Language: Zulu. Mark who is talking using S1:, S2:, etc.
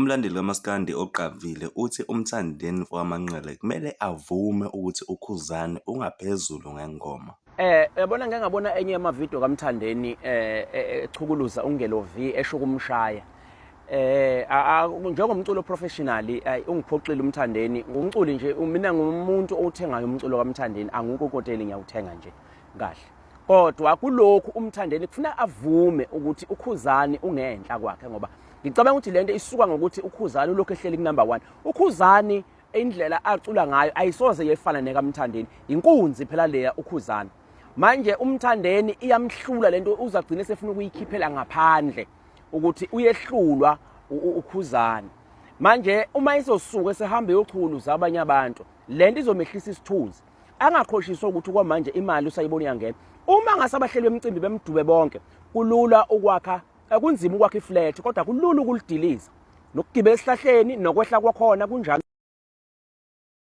S1: Umlandeli kaMaskandi oqavile uthi umthandeni wamanqele kumele avume ukuthi uKhuzani ungaphezulu ngengoma.
S2: Yabona ngeke ngabona enye yamavidiyo kaMthandeni echukuluza ungelovi esho kumshaya. Njengomculo professionally ungiphoxile uMthandeni, ngumculi nje mina ngumuntu othengayo umculo kaMthandeni, angukokoteli ngiyawuthenga nje kahle. Kodwa kulokhu uMthandeni kufuna avume ukuthi uKhuzani ungenhla kwakhe ngoba ngicabanga ukuthi lento isuka ngokuthi uKhuzani ulokho ehleli ku-number 1. uKhuzani indlela acula ngayo ayisoze yefana nekaMthandeni. Inkunzi phela leya uKhuzani. Manje uMthandeni iyamhlula lento uzagcina sefuna ukuyikhiphela ngaphandle ukuthi uyehlulwa uKhuzani. Manje uma isosuka sehamba yochuluza abanye abantu, lento izomehlisa isithunzi. Angakhoshisa ukuthi kwamanje imali usayibona iyangena. Uma ngasabahleli bemcimbi bemdube bonke, kulula ukwakha, kunzima ukwakha iflat kodwa kulula ukulidiliza. Nokugibela esihlahleni nokwehla kwakhona kunjalo.